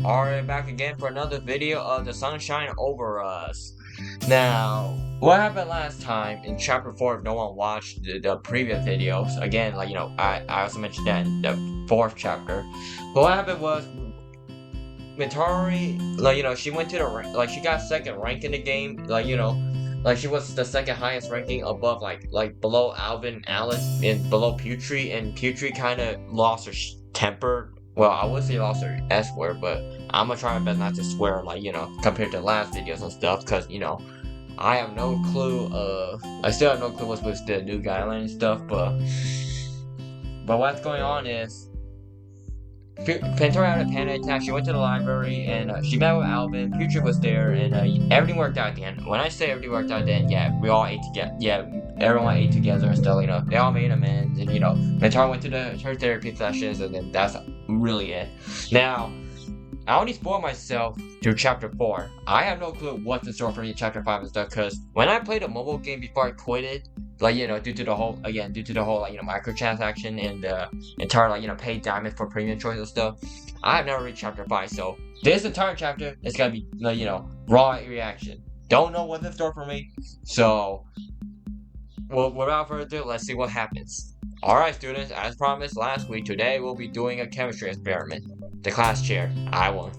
Alright, back again for another video of the sunshine over us. Now, what happened last time in chapter 4 if no one watched the previous videos? Again, I also mentioned that in the 4th chapter. But what happened was, Mentari, she went to the, she got 2nd rank in the game, she was the 2nd highest ranking above, below Alvin and Alice, and below Putri, and Putri kind of lost her temper. Well, I would say lost her S word, but I'm gonna try my best not to swear, compared to last videos and stuff, because, I have no clue, I still have no clue what's with the new guideline and stuff, but what's going on is, Mentari had a panic attack. She went to the library and she met with Alvin. Future was there, and everything worked out at the end. When I say everything worked out at the end, yeah, we all ate together. Yeah, everyone ate together and stuff. They all made amends, and Mentari went to her therapy sessions, and then that's really it. Now, I only spoiled myself through chapter 4. I have no clue what's in store for me in chapter 5 and stuff, because when I played a mobile game before I quitted, due to the whole, microtransaction and entire, paid diamond for premium choice and stuff, I have never reached chapter 5, so this entire chapter is gonna be, raw reaction. Don't know what's in store for me, so, well, without further ado, let's see what happens. Alright students, as promised last week, today we'll be doing a chemistry experiment. The class chair, I will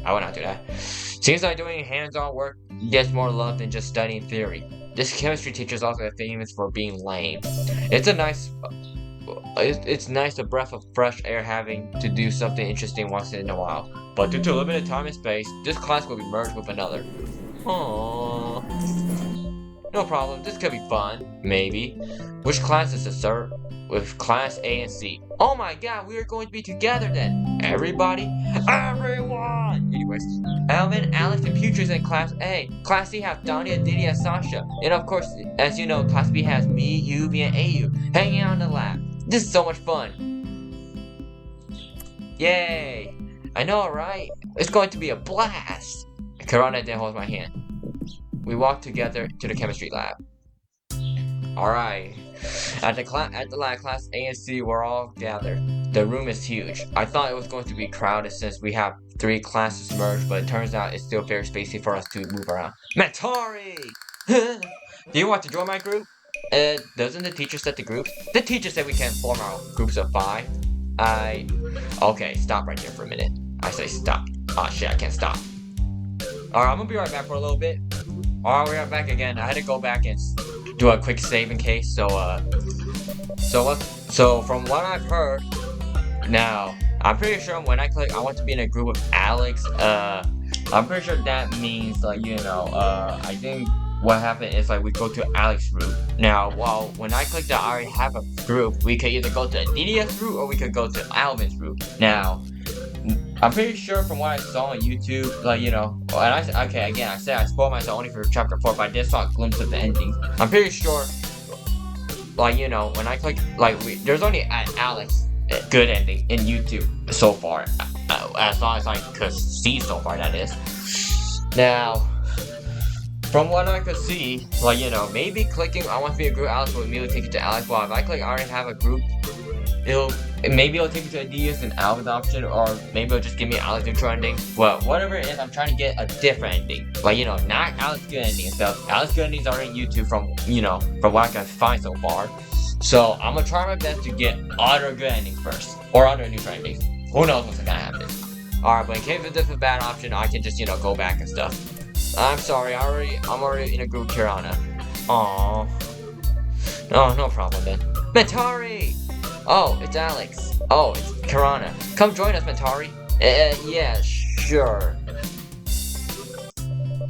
not do that. Seems like doing hands-on work gets more love than just studying theory. This chemistry teacher is also famous for being lame. It's nice a breath of fresh air having to do something interesting once in a while. But due to limited time and space, this class will be merged with another. Aww. No problem, this could be fun. Maybe. Which class is it, sir? With class A and C. Oh my god, we are going to be together then! Everybody? Everyone! Anyways, Alvin, Alex, and Putri's in class A. Class C has Donny, Diddy, and Sasha. And of course, as you know, class B has me, Yubi, and AU hanging out in the lab. This is so much fun! Yay! I know, right? It's going to be a blast! Kirana then holds my hand. We walk together to the chemistry lab. Alright. At the lab, class A and C were all gathered. The room is huge. I thought it was going to be crowded since we have 3 classes merged, but it turns out it's still very spacey for us to move around. Mentari! Do you want to join my group? Doesn't the teacher set the groups? The teacher said we can form our groups of 5. Okay, stop right there for a minute. I say stop. Oh shit, I can't stop. Alright, I'm gonna be right back for a little bit. Alright, we're right back again. I had to go back and do a quick save in case, so from what I've heard, now, I'm pretty sure when I click I want to be in a group with Alex, I'm pretty sure that means, I think what happened is, we go to Alex's group. Now, when I click that I already have a group, we could either go to DDS group or we could go to Alvin's group. Now, I'm pretty sure from what I saw on YouTube, and I said I spoiled myself only for chapter 4, but I did saw a glimpse of the ending. I'm pretty sure, when I click, there's only an Alex good ending in YouTube so far, as long as I could see so far, that is. Now, from what I could see, maybe clicking I want to be a group Alex will immediately take you to Alex, while if I click I already have a group, maybe it'll take me to a DS and Alvin's option, or maybe it'll just give me Alex neutral ending. Well, whatever it is, I'm trying to get a different ending. Not Alex good ending and stuff. Alex good endings are in YouTube from what I can find so far. So, I'm gonna try my best to get other good endings first. Or other neutral endings. Who knows what's gonna happen. Alright, but in case this is a bad option, I can just, go back and stuff. I'm sorry, I'm already in a group with Kirana. Aww. No problem then. Mentari! Oh, it's Alex. Oh, it's Kirana. Come join us, Mentari. Yeah, sure.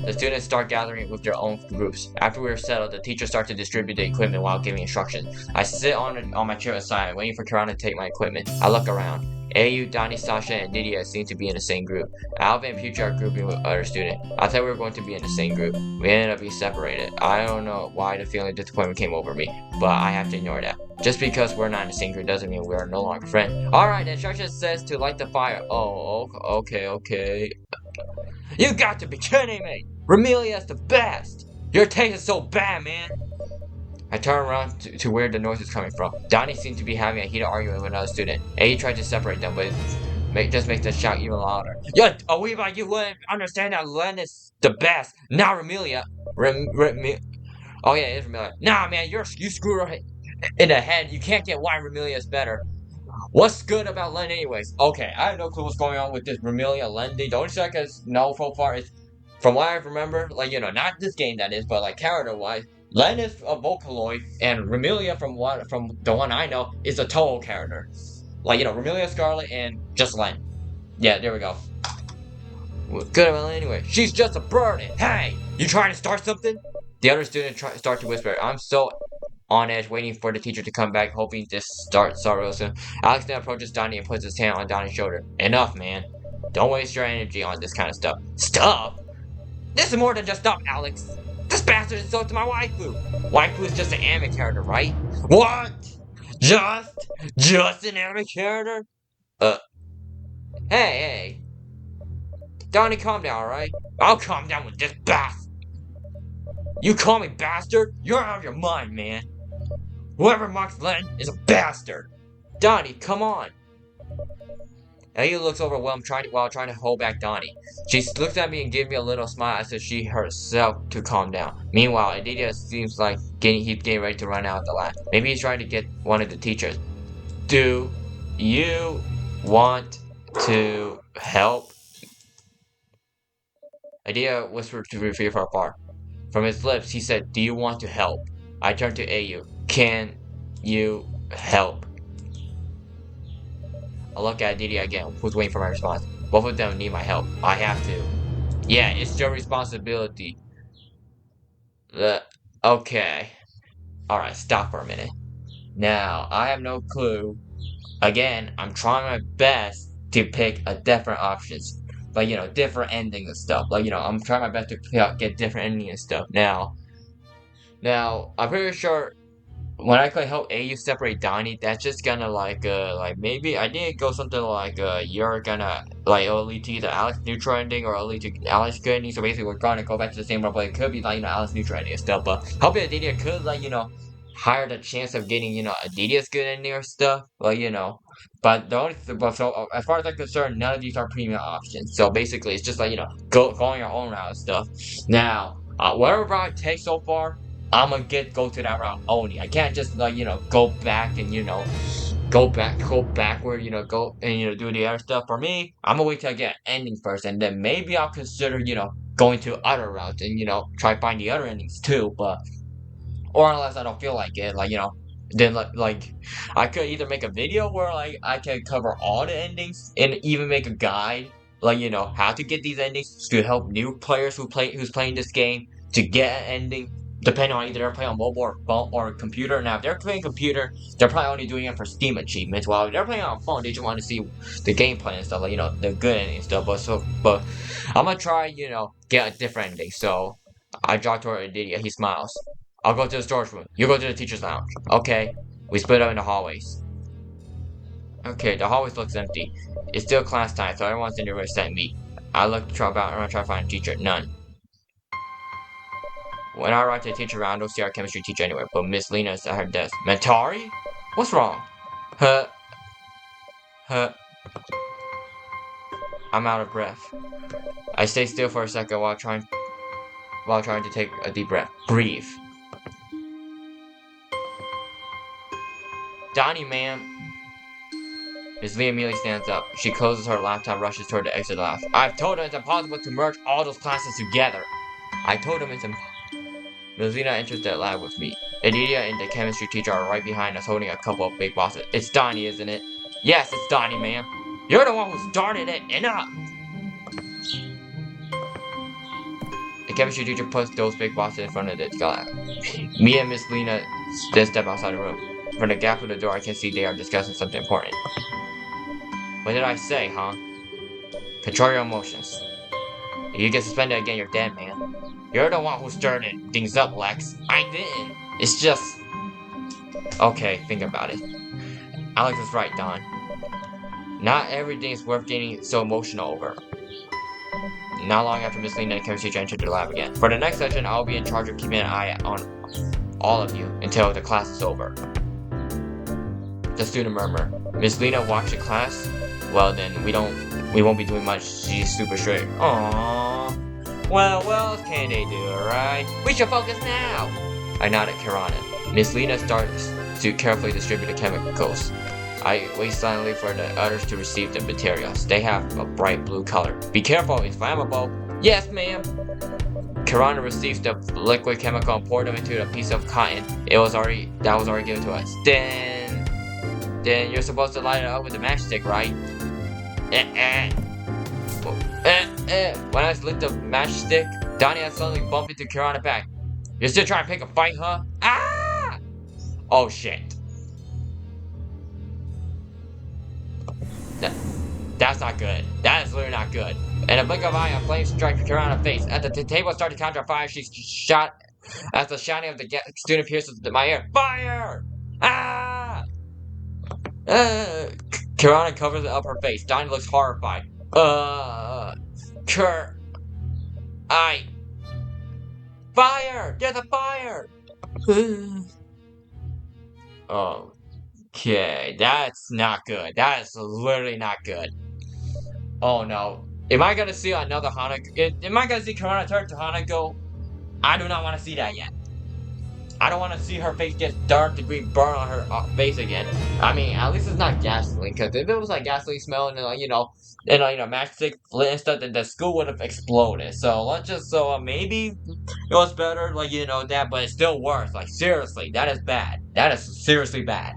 The students start gathering with their own groups. After we are settled, the teachers start to distribute the equipment while giving instructions. I sit on my chair aside, waiting for Kirana to take my equipment. I look around. AU, Donny, Sasha, and Didier seem to be in the same group. Alvin and Putra are grouping with other students. I thought we were going to be in the same group. We ended up being separated. I don't know why the feeling of disappointment came over me, but I have to ignore that. Just because we're not in the same group doesn't mean we're no longer friends. Alright, the instruction says to light the fire. Oh, okay. You got to be kidding me! Remelia's the best! Your taste is so bad, man! I turn around to where the noise is coming from. Donny seemed to be having a heated argument with another student. A tried to separate them, Just makes them shout even louder. Yeah, we about you wouldn't understand that Len is the best. Not Remelia. Oh yeah, it's Remelia. Nah, man, you screwed her in the head. You can't get why Remelia is better. What's good about Len anyways? Okay, I have no clue what's going on with this Remelia Len thing. The only thing I can know so far is, from what I remember, like, not this game that is, but like character-wise, Len is a Vocaloid, and Remelia, from the one I know, is a Toho character. Like, Remelia Scarlet and just Len. Yeah, there we go. Good about Len anyway. She's just a burden. Hey, you trying to start something? The other students start to whisper. I'm so on edge, waiting for the teacher to come back, hoping this starts real soon. Alex then approaches Donny and puts his hand on Donny's shoulder. Enough, man. Don't waste your energy on this kind of stuff. Stuff? This is more than just stuff, Alex. This bastard insulted my waifu. Waifu is just an anime character, right? What? Just an anime character? Hey. Donny, calm down, alright? I'll calm down with this bastard. You call me bastard? You're out of your mind, man. Whoever mocks Len is a bastard. Donny, come on. Ellie looks overwhelmed while trying to hold back Donny. She looks at me and gives me a little smile as if she herself to calm down. Meanwhile, Adidas seems like he's getting ready to run out of the lab. Maybe he's trying to get one of the teachers. Do you want to help? Adia whispered to retrieve her far. From his lips, he said, do you want to help? I turned to AU. Can you help? I look at Didi again, who's waiting for my response. Both of them need my help. I have to. Yeah, it's your responsibility. Okay. Alright, stop for a minute. Now, I have no clue. Again, I'm trying my best to pick a different options. Like, different endings and stuff. Like, I'm trying my best to get different endings and stuff. Now, I'm pretty sure when I click help AU separate Donny, that's just gonna like maybe I didn't go something like you're gonna like it'll lead to either Alex neutral ending or it'll lead to Alex good ending. So basically we're gonna go back to the same role, but it could be like Alex neutral ending and stuff. But hopefully Adidas could like higher the chance of getting Adidas good ending or stuff. Like but the only so as far as I'm concerned, none of these are premium options. So basically it's just like going your own route and stuff. Now whatever route I take so far, I'm gonna go to that route only. I can't just like go back and go backward, go and do the other stuff. For me, I'm gonna wait till I get ending first, and then maybe I'll consider going to other routes and try find the other endings too. But or unless I don't feel like it, like then like I could either make a video where like I can cover all the endings and even make a guide like how to get these endings to help new players who's playing this game to get an ending. Depending on either they're playing on mobile or phone or computer. Now, if they're playing computer, they're probably only doing it for Steam achievements. While if they're playing on phone, they just want to see the gameplay and stuff, like the good ending and stuff. But I'm gonna try, get a different ending. So I draw toward Adidia. He smiles. I'll go to the storage room. You go to the teacher's lounge. Okay. We split up in the hallways. Okay, the hallways looks empty. It's still class time, so everyone's in the room except me. I look to try to find a teacher. None. When I arrive to the teacher room, I don't see our chemistry teacher anywhere, but Miss Lena is at her desk. Mentari? What's wrong? I'm out of breath. I stay still for a second while trying to take a deep breath. Breathe. Donny, ma'am. Miss Lee immediately stands up. She closes her laptop and rushes toward the exit lab. I've told him it's impossible to merge all those classes together. I told him it's impossible. Miss Lena enters the lab with me. Adidia and the chemistry teacher are right behind us holding a couple of big boxes. It's Donny, isn't it? Yes, it's Donny, ma'am. You're the one who started it. Enough! The chemistry teacher puts those big boxes in front of the lab. Me and Miss Lena then step outside the room. From the gap of the door, I can see they are discussing something important. What did I say, huh? Control your emotions. If you get suspended again, you're dead, man. You're the one who stirred things up, Lex. I didn't. It's just... Okay, think about it. Alex is right, Don. Not everything is worth getting so emotional over. Not long after Miss Lena and the chemistry teacher entered the lab again. For the next session, I'll be in charge of keeping an eye on all of you until the class is over. The student murmured. Miss Lena watched the class Well then, we won't be doing much. She's super strict. Aww. Well, what else can they do, alright? We should focus now! I nod at Kirana. Miss Lena starts to carefully distribute the chemicals. I wait silently for the others to receive the materials. They have a bright blue color. Be careful, it's flammable. Yes, ma'am. Kirana receives the liquid chemical and poured them into a piece of cotton. That was already given to us. Then you're supposed to light it up with a matchstick, right? When I lit the matchstick, Donny had suddenly bumped into Kirana back. You're still trying to pick a fight, huh? Ah! Oh shit. That's not good. That is literally not good. In a blink of eye, a flame strikes Kirana's face. As the table started to counter fire, she shot. As the shouting of the student pierces my ear. Fire! Ah! Kirana covers up her face. Donny looks horrified. Fire! There's a fire! Okay, that's not good. That is literally not good. Oh no. Am I gonna see another Hanako? Am I gonna see Kirana turn to Hanako? I do not want to see that yet. I don't want to see her face get dark degree burn on her face again. I mean, at least it's not gasoline, because if it was like gasoline smell and matchstick lit and stuff, then the school would have exploded. So let's just maybe it was better, that, but it's still worse. Like seriously, that is bad. That is seriously bad.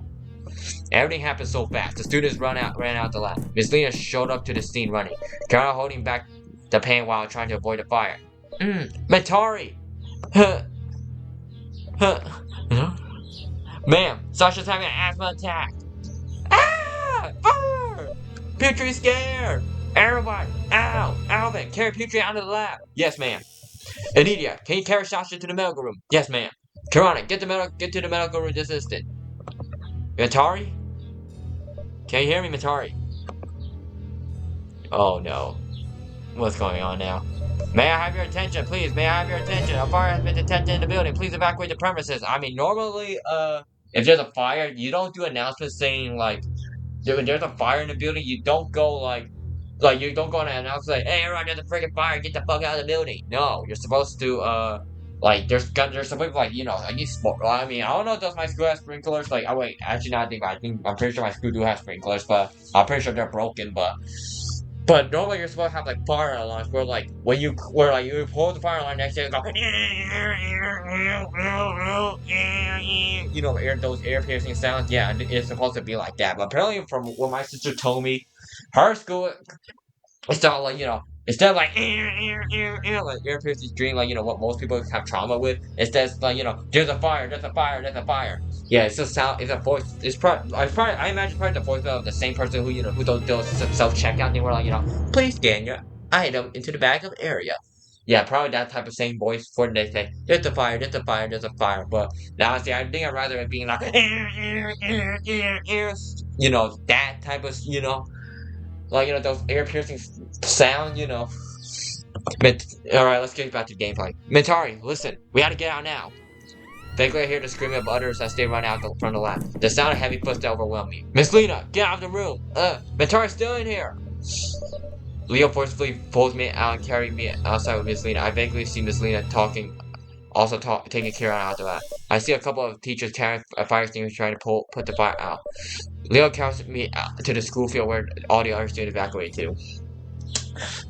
Everything happened so fast. The students ran out the lab. Miss Lena showed up to the scene running. Kirana holding back the pain while trying to avoid the fire. Mentari! Ma'am, Sasha's having an asthma attack. Ah! Fire! Putri's scared! Everybody! Ow! Alvin, carry Putri out of the lab. Yes, ma'am. Anidia, can you carry Sasha to the medical room? Yes, ma'am. Kirana, get to the medical room this instant. Mentari? Can you hear me, Mentari? Oh no. What's going on now? May I have your attention, please? May I have your attention? A fire has been detected in the building. Please evacuate the premises. I mean, normally, if there's a fire, you don't do announcements saying, like, when there's a fire in the building, you don't go, you don't go and announce, like, hey, everyone, there's a freaking fire, get the fuck out of the building. No, you're supposed to, there's some people, I mean, I don't know if my school has sprinklers, oh, wait, actually, not, I'm pretty sure my school do have sprinklers, but I'm pretty sure they're broken, but normally you're supposed to have fire alarms where when you hold the fire alarm next to it, go those ear piercing sounds. Yeah, it's supposed to be like that. But apparently, from what my sister told me, her school it's not instead of ear piercing dream what most people have trauma with. Instead, there's a fire, there's a fire, there's a fire. Yeah, it's a voice. I imagine probably the voice of the same person who does self checkout. They were please scan your item into the bag of area. Yeah, probably that type of same voice for they say there's a fire, there's a fire, there's a fire. But honestly, I think I'd rather it being that type of those ear piercing sound. Alright, let's get back to gameplay. Mentari, listen, we gotta get out now. Vaguely I hear the screaming of others as they run out from the lab. The sound of heavy footsteps overwhelm me. Miss Lena, get out of the room! Mentari's still in here! Leo forcefully pulls me out and carries me outside with Miss Lena. I vaguely see Miss Lena taking Kirana out the lab. I see a couple of teachers carrying a fire extinguisher trying to put the fire out. Leo carries me to the school field where all the other students evacuate to.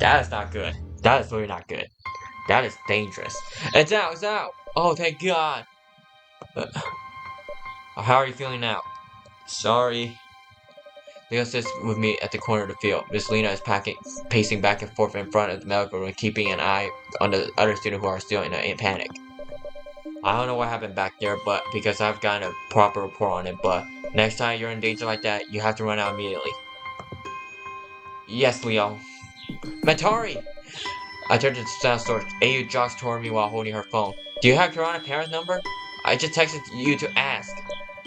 That is not good. That is really not good. That is dangerous. It's out! It's out! Oh, thank God! How are you feeling now? Sorry. Leo sits with me at the corner of the field. Miss Lena is pacing back and forth in front of the medical room, keeping an eye on the other students who are still in panic. I don't know what happened back there, but because I've gotten a proper report on it, but next time you're in danger like that, you have to run out immediately. Yes, Leo. Mentari! I turned to the sound source. AU jogs toward me while holding her phone. Do you have Kirana's parents' number? I just texted you to ask.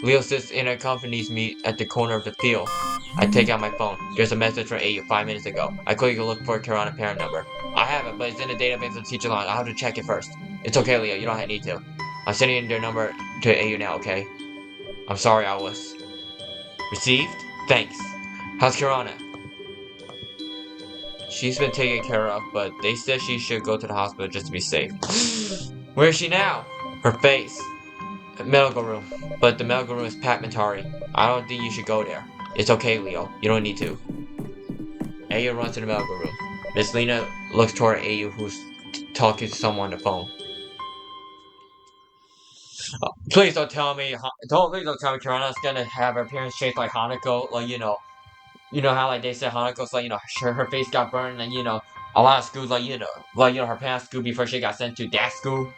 Leo sits and accompanies me at the corner of the field. I take out my phone. There's a message from AU 5 minutes ago. I quickly look for Kirana's parent number. I have it, but it's in the database of the teacher line. I'll have to check it first. It's okay, Leo. You don't need to. I'm sending in their number to AU now, okay? I'm sorry, Alice. Received? Thanks. How's Kirana? She's been taken care of, but they said she should go to the hospital just to be safe. Where is she now? Her face. Medical room. But the medical room is Pat Mentari. I don't think you should go there. It's okay, Leo. You don't need to. Ayu runs to the medical room. Miss Lena looks toward Ayu, who's talking to someone on the phone. Please don't tell me. Please don't tell me Kirana's gonna have her appearance changed like Hanako. Like you know how like they said Hanako's like her face got burned and a lot of schools her past school before she got sent to that school.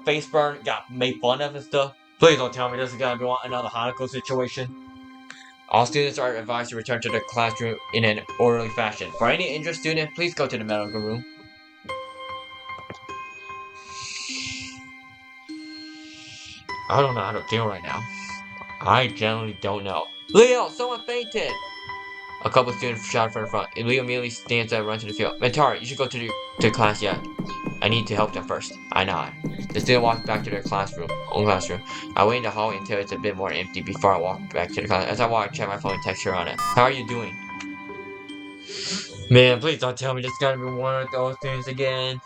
Face burn got made fun of and stuff. Please don't tell me this is gonna be another Hanako situation. All students are advised to return to their classroom in an orderly fashion. For any injured student, please go to the medical room. I don't know how to feel right now. I generally don't know. Leo, someone fainted! A couple of students shout from the front. Leo immediately stands up and runs to the field. Mentari, you should go to class yet. I need to help them first. I nod. The student walks back to their own classroom. I wait in the hallway until it's a bit more empty before I walk back to the class. As I walk, I check my phone and text Kirana. How are you doing? Man, please don't tell me this is gonna be one of those things again.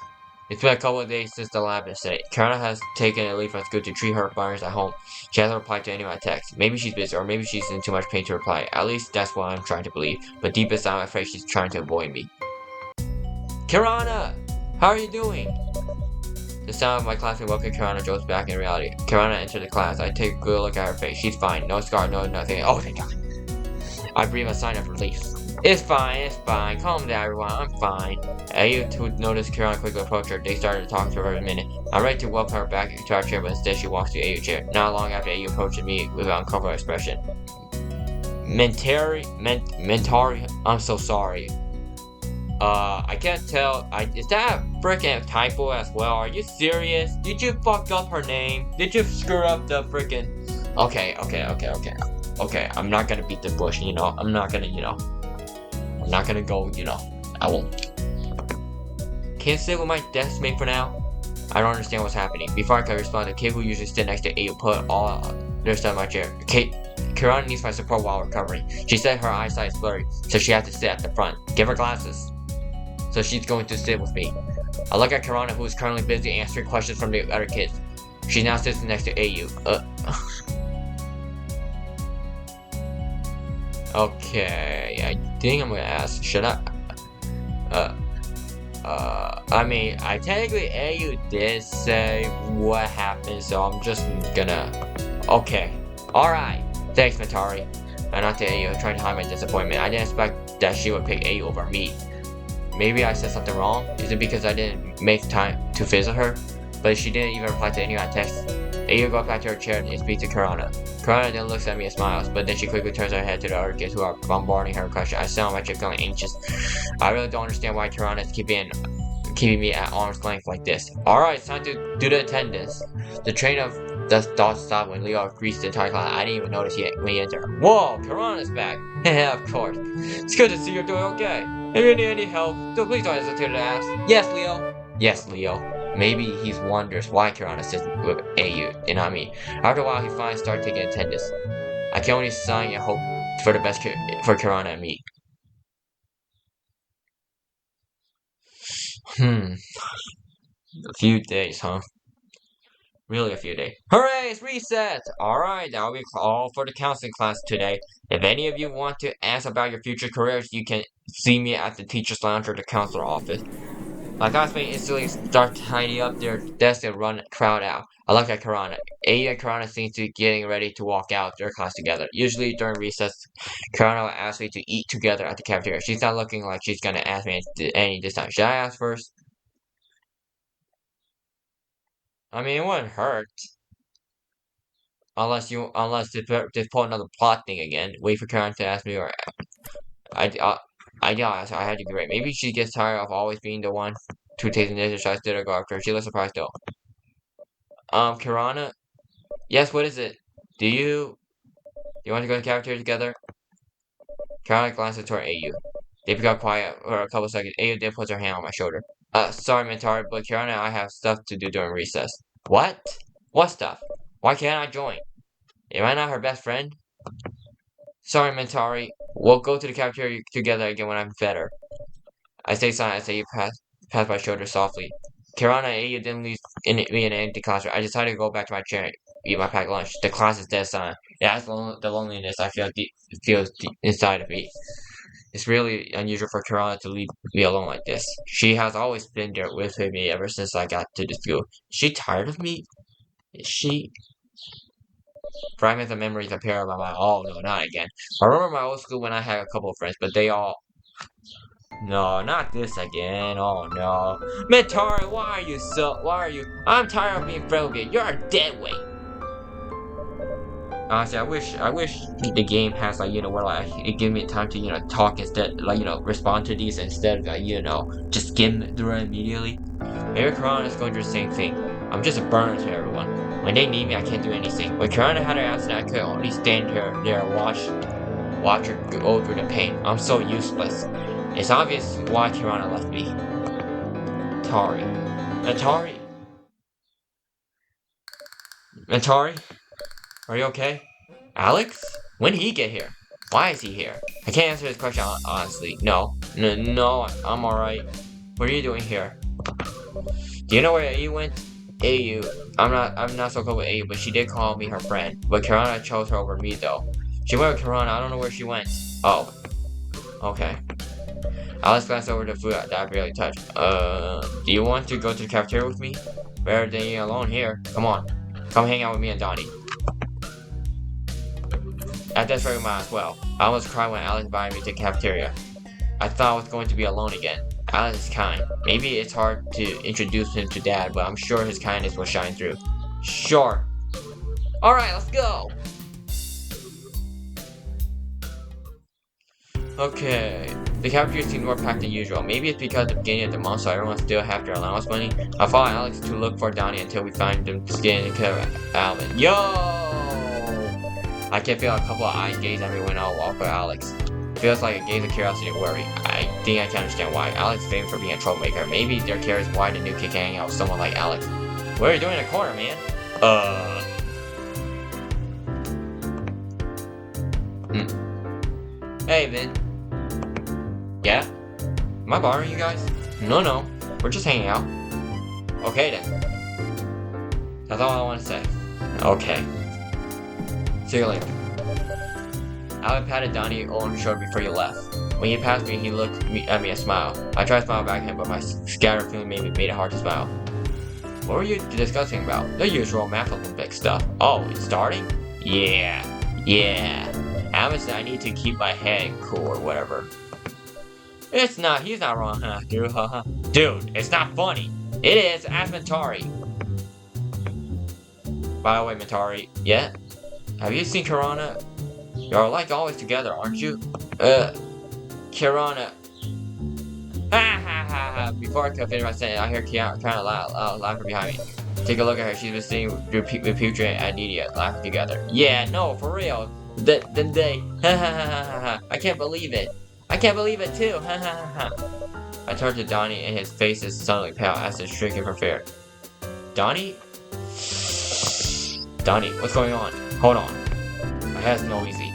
It's been a couple of days since the lab incident. Kirana has taken a leave from school to treat her virus at home. She hasn't replied to any of my texts. Maybe she's busy, or maybe she's in too much pain to reply. At least that's what I'm trying to believe. But deep inside, I'm afraid she's trying to avoid me. Kirana! How are you doing? The sound of my classmate welcoming Kirana jolts back in reality. Kirana entered the class. I take a good look at her face. She's fine. No scar, no nothing. Oh, thank God. I breathe a sign of relief. It's fine. Calm down, everyone. I'm fine. Ayu, who noticed Kirana quickly approach her, they started to talk to her in a minute. I'm ready to welcome her back to our chair, but instead she walks to Ayu's chair. Not long after Ayu approaches me with an uncomfortable expression. Mentari, I'm so sorry. I can't tell. Is that a freaking typo as well? Are you serious? Did you fuck up her name? Did you screw up the freaking? Okay. I'm not gonna beat the bush. I'm not gonna go. I won't. Can you sit with my deskmate for now? I don't understand what's happening. Before I could respond, the kid who usually sit next to Ayu put all their stuff in my chair. Kirana needs my support while recovering. She said her eyesight is blurry, so she has to sit at the front. Give her glasses. So she's going to sit with me. I look at Kirana, who is currently busy answering questions from the other kids. She now sits next to Ayu. Okay, I think I'm gonna ask, should I? Technically Ayu did say what happened, so I'm just gonna. Okay, alright. Thanks, Mentari. And not to Ayu, trying to hide my disappointment. I didn't expect that she would pick Ayu over me. Maybe I said something wrong? Is it because I didn't make time to visit her? But she didn't even reply to any of my texts. Ayu goes back to her chair and speaks to Kirana. Kirana then looks at me and smiles, but then she quickly turns her head to the other kids who are bombarding her with questions. I sound like I'm feeling anxious. I really don't understand why Kirana is keeping me at arm's length like this. Alright, it's time to do the attendance. The train of the thoughts stopped when Leo greets the entire class. I didn't even notice yet when he entered. Whoa, Kirana's back. Yeah, of course. It's good to see you're doing okay. If you need any help, so please don't hesitate to ask. Yes, Leo. Yes, Leo. Maybe he wonders why Kirana sits with Ayu and not me. After a while, he finally started taking attendance. I can only sign and hope for the best for Kirana and me. A few days, huh? Really a few days. Hooray, it's recess! Alright, that'll be all for the counseling class today. If any of you want to ask about your future careers, you can see me at the teacher's lounge or the counselor office. My classmates instantly start tidying up their desks and run crowd out. I look at Kirana. Ayu and Kirana seem to be getting ready to walk out their class together. Usually during recess, Kirana will ask me to eat together at the cafeteria. She's not looking like she's gonna ask me any this time. Should I ask first? I mean, it wouldn't hurt. Unless they pull another plot thing again. Wait for Karen to ask me, or I ask her. I had to be right. Maybe she gets tired of always being the one to take the initiative. So I still go after her. She looks surprised though. Kirana? Yes, what is it? Do you want to go to the cafeteria together? Kirana glances toward Ayu. They become quiet for a couple seconds. Ayu then puts her hand on my shoulder. Sorry, Mentari, but Kirana and I have stuff to do during recess. What? What stuff? Why can't I join? Am I not her best friend? Sorry, Mentari. We'll go to the cafeteria together again when I'm better. I say silent as I pass my shoulder softly. Kirana and Ayu didn't leave me in an empty classroom. I decided to go back to my chair and eat my packed lunch. The class is dead silent. That's the loneliness I feels deep inside of me. It's really unusual for Kirana to leave me alone like this. She has always been there with me ever since I got to the school. Is she tired of me? Is she? Fragments of memories appear in my mind. Oh no, not again. I remember my old school when I had a couple of friends, but they all. No, not this again. Oh no. Mentari, why are you? I'm tired of being friends with you. You're a dead weight. Honestly, I wish the game has like, where like it gives me time to, talk instead, like, respond to these instead of, like, just skim through it immediately. Maybe Kirana is going through the same thing. I'm just a burner to everyone. When they need me, I can't do anything. When Kirana had her accident, I could only stand there and watch her go through the pain. I'm so useless. It's obvious why Kirana left me. Mentari? Are you okay? Alex? When did he get here? Why is he here? I can't answer this question honestly. No, I'm alright. What are you doing here? Do you know where AU went? AU. I'm not so close with AU, but she did call me her friend. But Kirana chose her over me though. She went with Kirana, I don't know where she went. Oh. Okay. Alex glanced over the food that I barely touched. Do you want to go to the cafeteria with me? Better than you alone here. Come on. Come hang out with me and Donny. At this rate, we might as well. I almost cried when Alex invited me to the cafeteria. I thought I was going to be alone again. Alex is kind. Maybe it's hard to introduce him to Dad, but I'm sure his kindness will shine through. Sure. Alright, let's go! Okay. The cafeteria seemed more packed than usual. Maybe it's because of the beginning of the month, so everyone still have their allowance money. I followed Alex to look for Donny until we find them getting to Alvin. Yo! I can feel a couple of eyes gaze at me when I walk with Alex. Feels like a gaze of curiosity and worry. I think I can understand why. Alex is famous for being a troublemaker. Maybe they're curious why the new kid can hang out with someone like Alex. What are you doing in the corner, man? Hey, Vin. Yeah? Am I bothering you guys? No. We're just hanging out. Okay, then. That's all I want to say. Okay. See you later. Alex patted Donny on the shoulder before he left. When he passed me, he looked at me and smiled. I tried to smile back at him, but my scattered feeling made it hard to smile. What were you discussing about? The usual math Olympics stuff. Oh, it's starting? Yeah. Alex said I need to keep my head cool or whatever. He's not wrong, huh, dude? Dude, it's not funny. It is. Ask Mentari. By the way, Mentari, yeah? Have you seen Kirana? You're like always together, aren't you? Kirana. Ha. Before I could finish my sentence, I hear Kirana laughing behind me. Take a look at her. She's been sitting with Putra and Nidia laughing together. Yeah, no, for real. Then they. Ha. I can't believe it. I can't believe it too. Ha. I turned to Donny and his face is suddenly pale as if shrinking from fear. Donny, what's going on? Hold on. My head's noisy.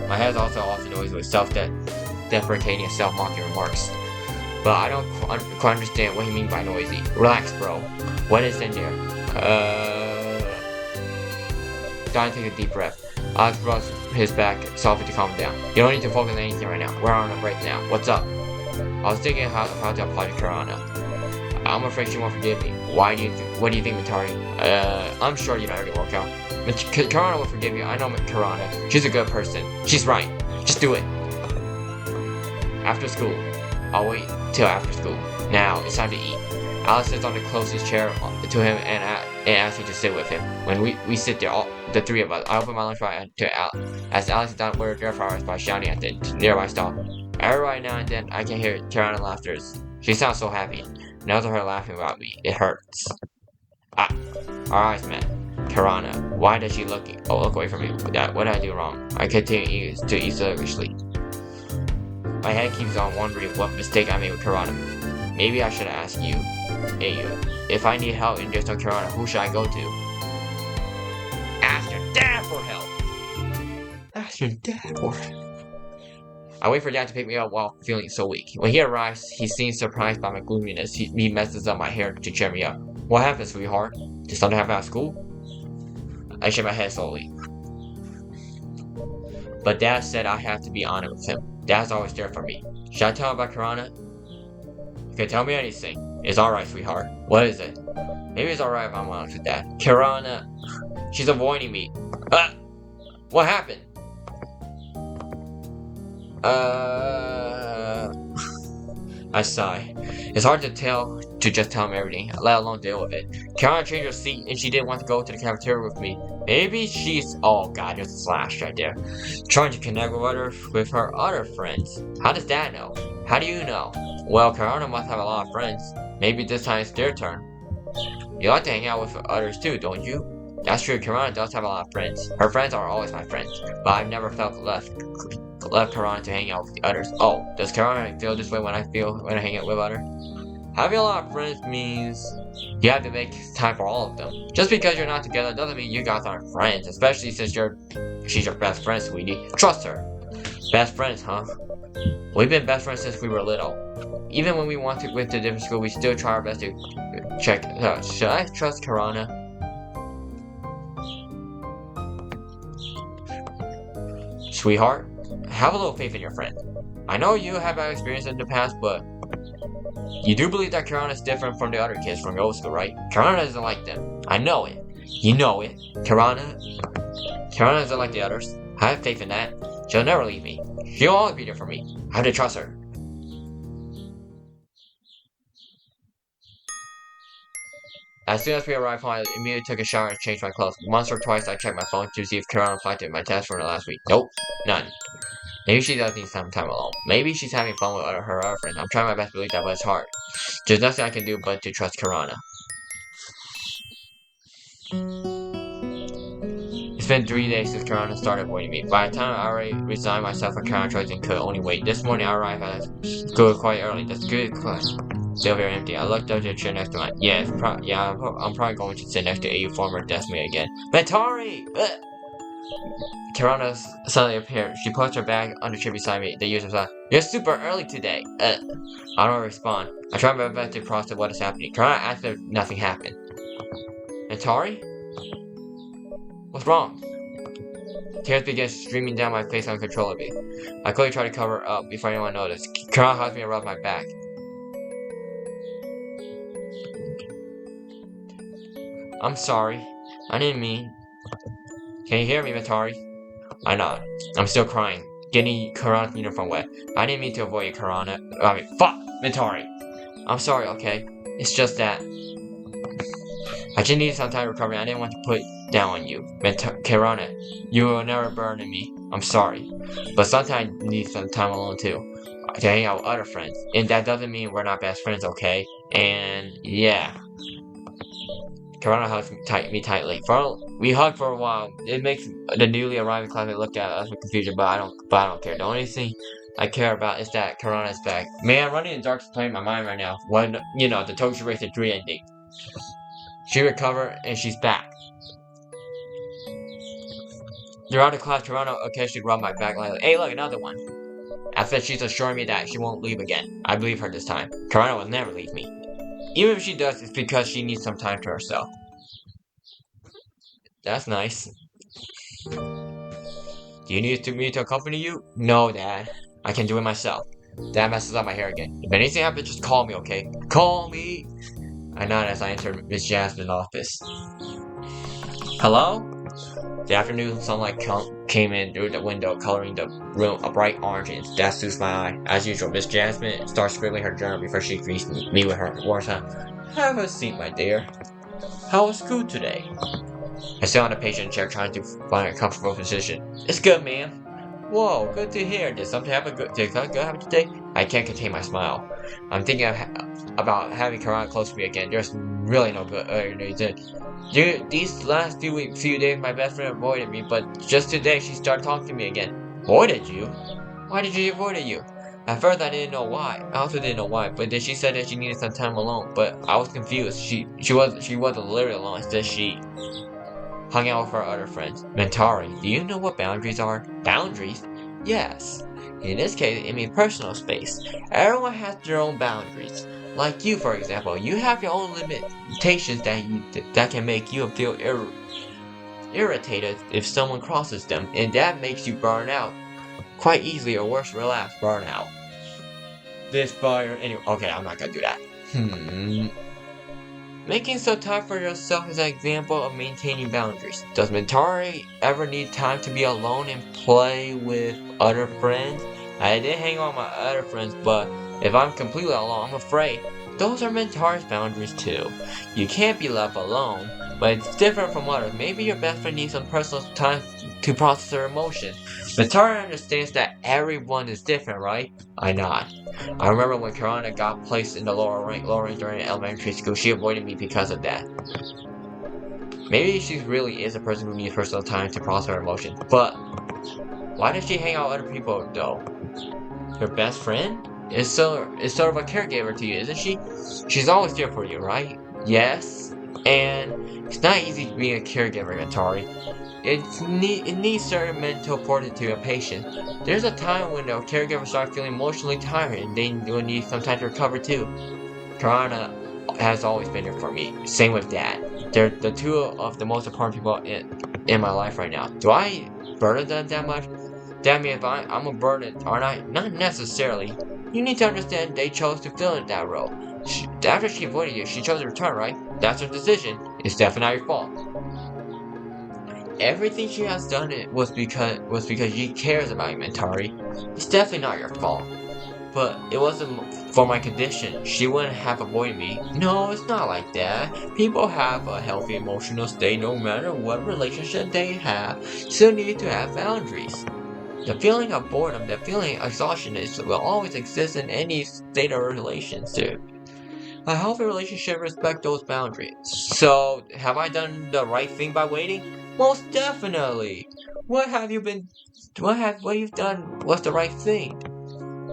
My head's also often noisy with self-deprecating and self-mocking remarks. But I don't quite understand what he means by noisy. Relax, bro. What is in there? Donny takes a deep breath. Alex rubs his back softly to calm him down. You don't need to focus on anything right now. We're on a break now. What's up? I was thinking how to apologize to Kirana. I'm afraid she won't forgive me. What do you think, Mentari? I'm sure you'd already work out. Kirana will forgive you. I know Kirana. She's a good person. She's right. Just do it. After school. I'll wait till after school. Now, it's time to eat. Alex sits on the closest chair to him and asks me to sit with him. When we sit there, the three of us, I open my lunchbox to Alex. As Alex is done with their flowers by shouting at the nearby stall. Every now and then, I can hear Kirana laughter. She sounds so happy. Now to her laughing about me, it hurts. Our eyes met. Kirana, why does she look away from me? What did I do wrong? I continue to eat sluggishly. My head keeps on wondering what mistake I made with Kirana. Maybe I should ask you. Hey, if I need help in just on Kirana, who should I go to? Ask your dad for help! Ask your dad for help. I wait for Dad to pick me up while feeling so weak. When he arrives, he seems surprised by my gloominess. He messes up my hair to cheer me up. What happened, sweetheart? Did something happen at school? I shake my head slowly. But Dad said I have to be honest with him. Dad's always there for me. Should I tell him about Kirana? You can tell me anything. It's alright, sweetheart. What is it? Maybe it's alright if I'm honest with Dad. Kirana, she's avoiding me. What happened? I sigh. It's hard to just tell him everything, let alone deal with it. Kirana changed her seat and she didn't want to go to the cafeteria with me. Maybe she's, oh god, there's a slash right there. Trying to connect with her other friends. How does that know? How do you know? Well, Kirana must have a lot of friends. Maybe this time it's their turn. You like to hang out with others too, don't you? That's true, Kirana does have a lot of friends. Her friends are always my friends, but I've never felt left Kirana to hang out with the others. Oh, does Kirana feel this way when I hang out with others? Having a lot of friends means you have to make time for all of them. Just because you're not together doesn't mean you guys aren't friends, especially since she's your best friend, sweetie. Trust her. Best friends, huh? We've been best friends since we were little. Even when we went to different school, we still try our best to check. Should I trust Kirana? Sweetheart, have a little faith in your friend. I know you have bad experience in the past, but you do believe that Kirana is different from the other kids from your old school, right? Kirana isn't like them. I know it. You know it. Kirana isn't like the others. I have faith in that. She'll never leave me. She'll always be there for me. I have to trust her. As soon as we arrived home, I immediately took a shower and changed my clothes. Once or twice, I checked my phone to see if Kirana replied to my test from the last week. Nope, none. Maybe she does need some time alone. Maybe she's having fun with her other friends. I'm trying my best to believe that, but it's hard. There's nothing I can do but to trust Kirana. It's been 3 days since Kirana started avoiding me. By the time I already resigned myself for Kirana choice and could only wait. This morning I arrived at school quite early. The school class still very empty. I looked up to the chair next to mine. I'm probably going to sit next to a former deskmate again. Mentari! Kirana suddenly appeared. She pushed her bag on the chair beside me. The user said, "You're super early today." I don't respond. I try my best to process what is happening. Kirana asked if nothing happened. Mentari? What's wrong? Tears began streaming down my face uncontrollably. I quickly tried to cover up before anyone noticed. Kirana hugged me and rubbed my back. I'm sorry. I didn't mean. Can you hear me, Mentari? I nod. I'm still crying, getting Kirana's uniform wet. I didn't mean to avoid you, Kirana. Fuck! Mentari! I'm sorry, okay? It's just that I just needed some time recovering. I didn't want to put down on you. Kirana, you will never burden me. I'm sorry. But sometimes I need some time alone too. To hang out with other friends. And that doesn't mean we're not best friends, okay? And yeah. Kirana hugs me tightly. We hugged for a while. It makes the newly arriving classmate look at us with confusion, but I don't care. The only thing I care about is that Kirana is back. Man, Running in the Dark is playing my mind right now. When, the Tokyo Racer 3 ending. She recovered and she's back. Throughout the class, Kirana occasionally rubbed my back like, "Hey, look, another one." After she's assuring me that she won't leave again. I believe her this time. Kirana will never leave me. Even if she does, it's because she needs some time to herself. That's nice. Do you need me to accompany you? No, Dad. I can do it myself. Dad messes up my hair again. If anything happens, just call me, okay? Call me! I nod as I enter Miss Jasmine's office. Hello? The afternoon sunlight came in through the window, coloring the room a bright orange, and that suits my eye. As usual, Miss Jasmine starts scribbling her journal before she greets me with her words. Have a seat, my dear. How was school today? I sit on the patient chair trying to find a comfortable position. It's good, ma'am. Whoa, good to hear. Did something happen today? I can't contain my smile. I'm thinking about having Kirana close to me again. There's really no good reason. These last few days, my best friend avoided me, but just today she started talking to me again. Avoided you? Why did she avoid you? At first I didn't know why. I also didn't know why, but then she said that she needed some time alone. But I was confused. She wasn't literally alone. Instead, she hung out with her other friends. Mentari, do you know what boundaries are? Boundaries? Yes. In this case, it means personal space. Everyone has their own boundaries. Like you, for example, you have your own limitations that can make you feel irritated if someone crosses them, and that makes you burn out quite easily, or worse, relapse, burnout. This fire, anyway. Okay, I'm not gonna do that. Making some time for yourself is an example of maintaining boundaries. Does Mentari ever need time to be alone and play with other friends? I did hang on with my other friends, but if I'm completely alone, I'm afraid. Those are Mentari's boundaries too. You can't be left alone, but it's different from others. Maybe your best friend needs some personal time to process their emotions. Mentari understands that everyone is different, right? I nod. I remember when Kirana got placed in the lower rank during elementary school, she avoided me because of that. Maybe she really is a person who needs personal time to process her emotions, but why does she hang out with other people though? Her best friend? Is sort of a caregiver to you, isn't she? She's always there for you, right? Yes. And it's not easy to be a caregiver, Atari. It needs certain mental fortitude and patience. There's a time when the caregivers start feeling emotionally tired and they will need some time to recover too. Kirana has always been there for me. Same with Dad. They're the two of the most important people in my life right now. Do I burden them that much? That means I'm a burden, aren't I? Not necessarily. You need to understand they chose to fill in that role. After she avoided you, she chose to return, right? That's her decision. It's definitely not your fault. Everything she has done was because she cares about you, Mentari. It's definitely not your fault. But it wasn't for my condition. She wouldn't have avoided me. No, it's not like that. People have a healthy emotional state no matter what relationship they have. Still need to have boundaries. The feeling of boredom, the feeling of exhaustion will always exist in any state of relationship. A healthy relationship respects those boundaries. So, have I done the right thing by waiting? Most definitely. What have you been? What you've done was the right thing.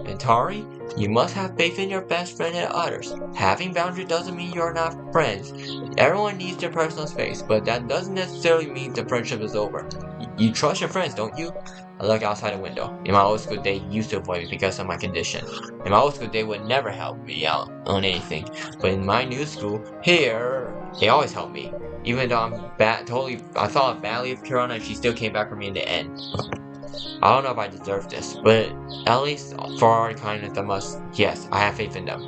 And Tari, you must have faith in your best friend and others. Having boundaries doesn't mean you're not friends. Everyone needs their personal space, but that doesn't necessarily mean the friendship is over. You trust your friends, don't you? I look outside the window. In my old school, they used to avoid me because of my condition. In my old school, they would never help me out on anything. But in my new school, here, they always help me. Even though I thought badly of Kirana, she still came back for me in the end. I don't know if I deserve this, but at least for our kindness, yes, I have faith in them.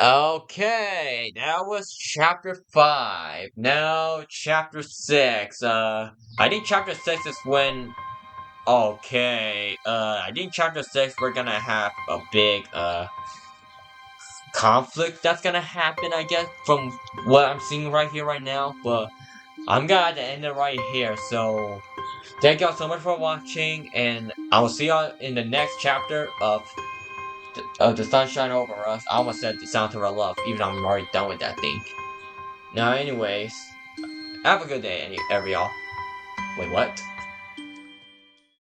Okay, that was chapter 5. Now, chapter 6. I think chapter 6 is when. Okay, I think chapter 6 we're gonna have a big, conflict that's gonna happen, I guess, from what I'm seeing right here, right now, but I'm gonna have to end it right here, so. Thank y'all so much for watching, and I will see y'all in the next chapter of The Sunshine Over Us. I almost said The Sound of Our Love, even though I'm already done with that thing. Now, anyways, have a good day, every y'all. Wait, what?